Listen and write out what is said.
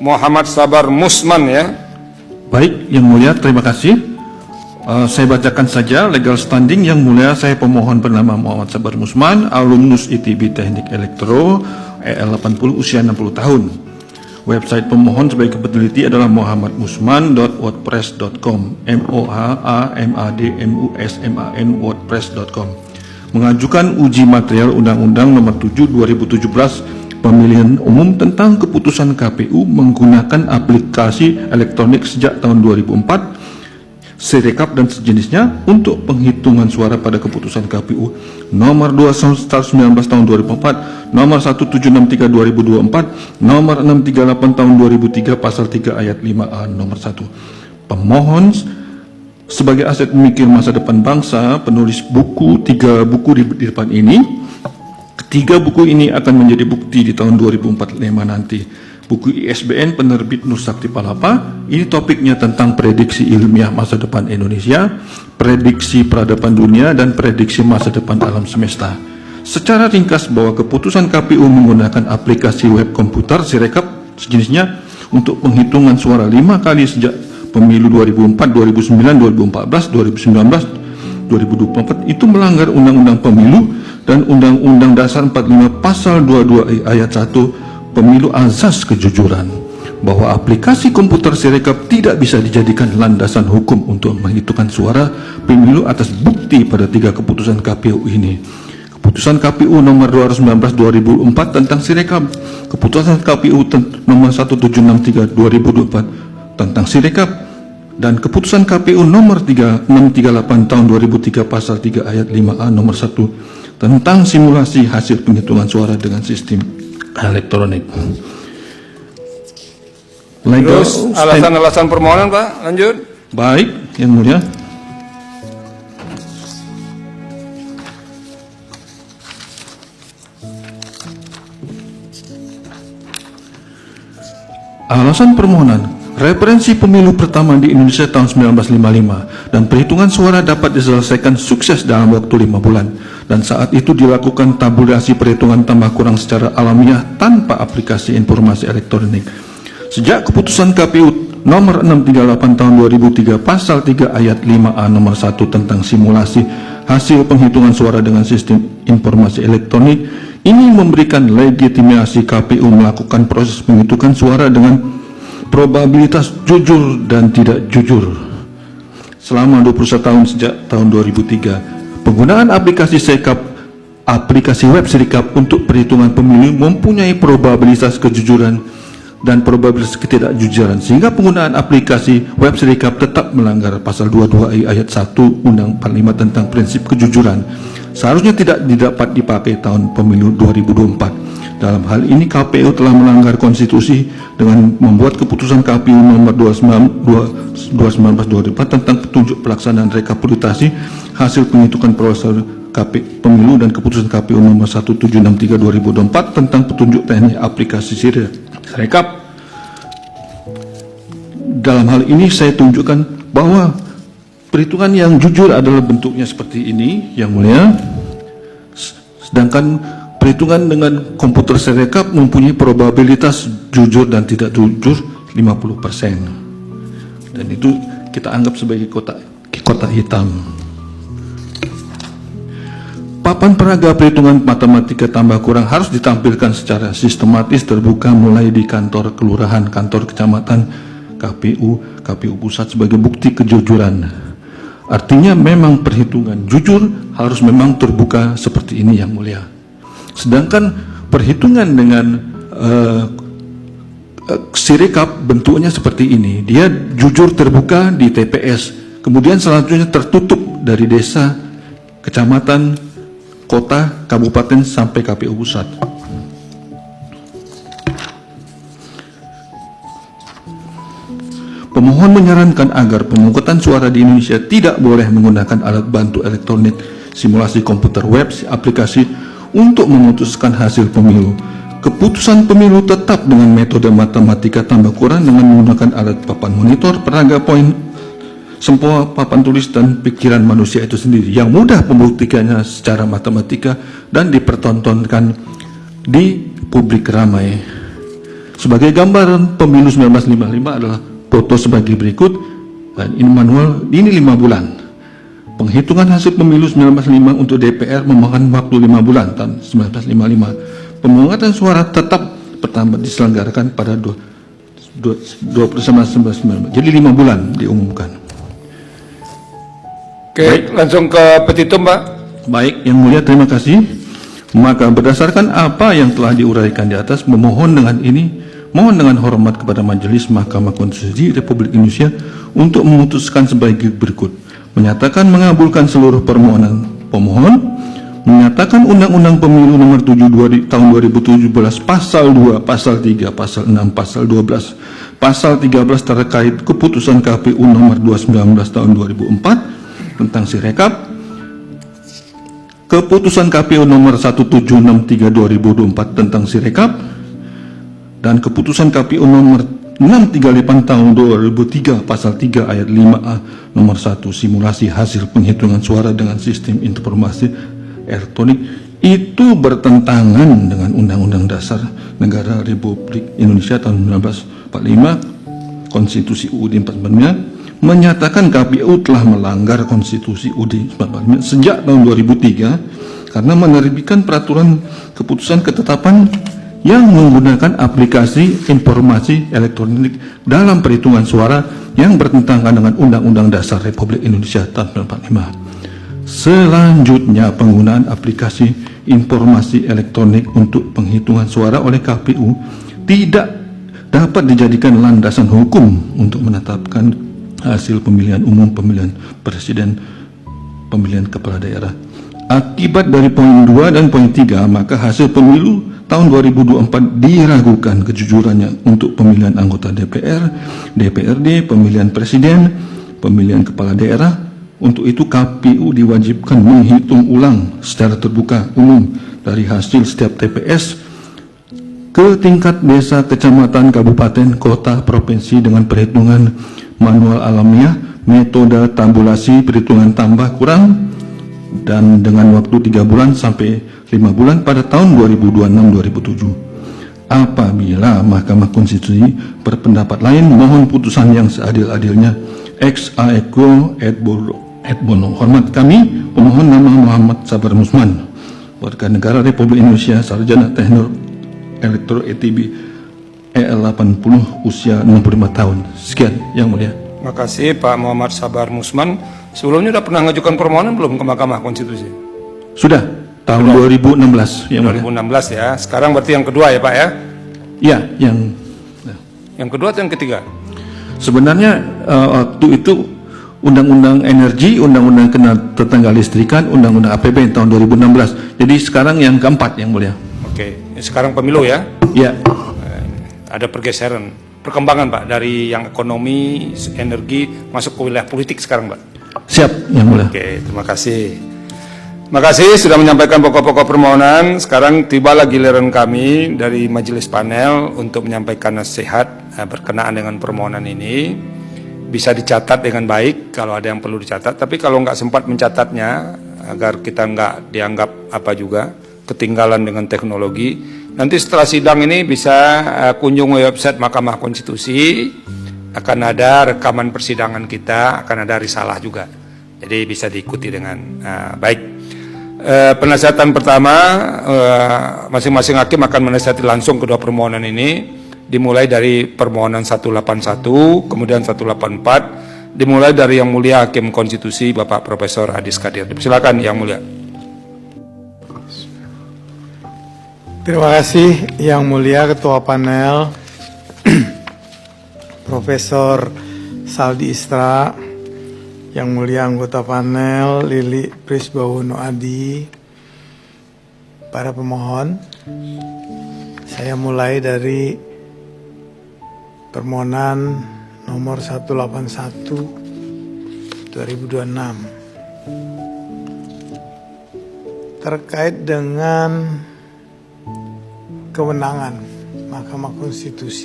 Muhammad Sabar Musman ya. Baik, Yang Mulia, terima kasih. Saya bacakan saja legal standing. Yang Mulia, saya pemohon bernama Muhammad Sabar Musman, alumnus ITB Teknik Elektro, EL 80, usia 60 tahun. Website pemohon sebagai peneliti adalah muhammadmusman.wordpress.com, MOHAMADMUSMAN wordpress.com. Mengajukan uji material Undang-Undang Nomor 7 2017 Pemilihan Umum tentang keputusan KPU menggunakan aplikasi elektronik sejak tahun 2004, Sirekap dan sejenisnya untuk penghitungan suara pada keputusan KPU nomor 219 tahun 2004, nomor 1763 2024, nomor 638 tahun 2003 pasal 3 ayat 5A nomor 1. Pemohon sebagai aset pemikir masa depan bangsa, penulis buku, 3 buku di depan ini. Ketiga buku ini akan menjadi bukti di tahun 2045 nanti. Buku ISBN penerbit Nur Sakti Palapa, ini topiknya tentang prediksi ilmiah masa depan Indonesia, prediksi peradaban dunia, dan prediksi masa depan alam semesta. Secara ringkas bahwa keputusan KPU menggunakan aplikasi web komputer Sirekap sejenisnya untuk penghitungan suara 5 kali sejak pemilu 2004, 2009, 2014, 2019, 2024 itu melanggar Undang-Undang Pemilu dan Undang-Undang Dasar 45 Pasal 22 ayat 1 Pemilu azas kejujuran, bahwa aplikasi komputer Sirekap tidak bisa dijadikan landasan hukum untuk menghitungkan suara pemilu atas bukti pada 3 keputusan KPU ini. Keputusan KPU nomor 219 2004 tentang Sirekap, keputusan KPU nomor 1763 2024 tentang Sirekap, dan keputusan KPU nomor 3638 tahun 2003 pasal 3 ayat 5A nomor 1 tentang simulasi hasil penghitungan suara dengan sistem elektronik. Terus alasan-alasan permohonan Pak, lanjut. Baik, Yang Mulia. Alasan permohonan, referensi pemilu pertama di Indonesia tahun 1955 dan perhitungan suara dapat diselesaikan sukses dalam waktu 5 bulan. Dan saat itu dilakukan tabulasi perhitungan tambah kurang secara alamiah tanpa aplikasi informasi elektronik. Sejak keputusan KPU nomor 638 tahun 2003 pasal 3 ayat 5A nomor 1 tentang simulasi hasil penghitungan suara dengan sistem informasi elektronik, ini memberikan legitimasi KPU melakukan proses penghitungan suara dengan probabilitas jujur dan tidak jujur selama 21 tahun sejak tahun 2003. Penggunaan aplikasi Sirekap, aplikasi web Sirekap untuk perhitungan pemilu mempunyai probabilitas kejujuran dan probabilitas ketidakjujuran, sehingga penggunaan aplikasi web Sirekap tetap melanggar pasal 22 ayat 1 Undang 45 tentang prinsip kejujuran. Seharusnya tidak didapat dipakai tahun pemilu 2024. Dalam hal ini KPU telah melanggar konstitusi dengan membuat keputusan KPU nomor 219/2004 tentang petunjuk pelaksanaan rekapitulasi hasil penghitungan proses pemilu dan keputusan KPU nomor 1763/2024 tentang petunjuk teknik aplikasi Sirekap. Dalam hal ini saya tunjukkan bahwa perhitungan yang jujur adalah bentuknya seperti ini, Yang Mulia. Sedangkan perhitungan dengan komputer Sirekap mempunyai probabilitas jujur dan tidak jujur 50%. Dan itu kita anggap sebagai kotak hitam. Papan peraga perhitungan matematika tambah kurang harus ditampilkan secara sistematis terbuka mulai di kantor kelurahan, kantor kecamatan, KPU pusat sebagai bukti kejujuran. Artinya memang perhitungan jujur harus memang terbuka seperti ini, Yang Mulia. Sedangkan perhitungan dengan Sirekap bentuknya seperti ini, dia jujur terbuka di TPS, kemudian selanjutnya tertutup dari desa, kecamatan, kota, kabupaten sampai KPU pusat. Pemohon menyarankan agar pemungutan suara di Indonesia tidak boleh menggunakan alat bantu elektronik, simulasi komputer web, aplikasi untuk memutuskan hasil pemilu. Keputusan pemilu tetap dengan metode matematika tambah kurang dengan menggunakan alat papan monitor, peraga poin, semua papan tulis, dan pikiran manusia itu sendiri yang mudah membuktikannya secara matematika dan dipertontonkan di publik ramai. Sebagai gambaran pemilu 1955 adalah foto sebagai berikut, dan ini manual, ini 5 bulan. Penghitungan hasil pemilu 1955 untuk DPR memakan waktu 5 bulan tahun 1955. Pemungutan suara tetap pertama diselenggarakan pada 20 Desember 1995. Jadi 5 bulan diumumkan. Oke, Baik. langsung ke petitum, Pak. Baik, Yang Mulia, terima kasih. Maka berdasarkan apa yang telah diuraikan di atas, mohon dengan hormat kepada Majelis Mahkamah Konstitusi Republik Indonesia untuk memutuskan sebagai berikut: menyatakan mengabulkan seluruh permohonan pemohon, menyatakan Undang-Undang Pemilu Nomor 7 tahun 2017 Pasal 2, Pasal 3, Pasal 6, Pasal 12, Pasal 13 terkait keputusan KPU Nomor 219 tahun 2004 tentang Sirekap, keputusan KPU Nomor 1763 2024 tentang Sirekap, dan keputusan KPU Nomor 638 tahun 2003 Pasal 3 ayat 5A Nomor 1 simulasi hasil penghitungan suara dengan sistem informasi elektronik itu bertentangan dengan Undang-Undang Dasar Negara Republik Indonesia tahun 1945, Konstitusi UUD 45, menyatakan KPU telah melanggar Konstitusi UUD 45 sejak tahun 2003 karena menerbitkan peraturan keputusan ketetapan yang menggunakan aplikasi informasi elektronik dalam perhitungan suara yang bertentangan dengan Undang-Undang Dasar Republik Indonesia tahun 1945. Selanjutnya, penggunaan aplikasi informasi elektronik untuk penghitungan suara oleh KPU tidak dapat dijadikan landasan hukum untuk menetapkan hasil pemilihan umum, pemilihan presiden, pemilihan kepala daerah. Akibat dari poin 2 dan poin 3, maka hasil pemilu tahun 2024 diragukan kejujurannya untuk pemilihan anggota DPR, DPRD, pemilihan presiden, pemilihan kepala daerah. Untuk itu KPU diwajibkan menghitung ulang secara terbuka umum dari hasil setiap TPS ke tingkat desa, kecamatan, kabupaten, kota, provinsi dengan perhitungan manual alamiah, metode tabulasi perhitungan tambah kurang, dan dengan waktu 3 bulan sampai 5 bulan pada tahun 2026-2007. Apabila Mahkamah Konstitusi berpendapat lain, mohon putusan yang seadil-adilnya. Ex aequo et bono. Hormat kami, pemohon nama Muhammad Sabar Musman, warga negara Republik Indonesia, sarjana teknik elektro ETB EL80, usia 65 tahun. Sekian, Yang Mulia. Terima kasih Pak Muhammad Sabar Musman. Sebelumnya sudah pernah mengajukan permohonan belum ke Mahkamah Konstitusi? Sudah, tahun 2016, Yang Mulia. 2016 ya. Sekarang berarti yang kedua ya Pak ya? Ya, Yang kedua atau yang ketiga? sebenarnya waktu itu Undang-Undang Energi, Undang-Undang Ketenaga Listrikan, Undang-Undang APBN tahun 2016. Jadi sekarang yang keempat, Yang Mulia. Oke, sekarang pemilu ya? Ya. Ada pergeseran, perkembangan Pak, dari yang ekonomi, energi, masuk ke wilayah politik sekarang Pak. Siap, Yang Mulia. Oke, terima kasih. Terima kasih sudah menyampaikan pokok-pokok permohonan. Sekarang tibalah giliran kami dari majelis panel untuk menyampaikan nasihat berkenaan dengan permohonan ini. Bisa dicatat dengan baik kalau ada yang perlu dicatat, tapi kalau nggak sempat mencatatnya, agar kita nggak dianggap apa juga ketinggalan dengan teknologi, nanti setelah sidang ini bisa kunjung website Mahkamah Konstitusi, akan ada rekaman persidangan kita, akan ada risalah juga, jadi bisa diikuti dengan baik. Penasihatan pertama, masing-masing hakim akan menasihati langsung kedua permohonan ini, dimulai dari permohonan 181, kemudian 184, dimulai dari Yang Mulia Hakim Konstitusi Bapak Profesor Adis Kadir. Silakan Yang Mulia. Terima kasih Yang Mulia Ketua Panel Profesor Saldi Istra, Yang Mulia Anggota Panel Lili Prisbawono Adi, para pemohon. Saya mulai dari permohonan nomor 181 2026 terkait dengan kewenangan Mahkamah Konstitusi.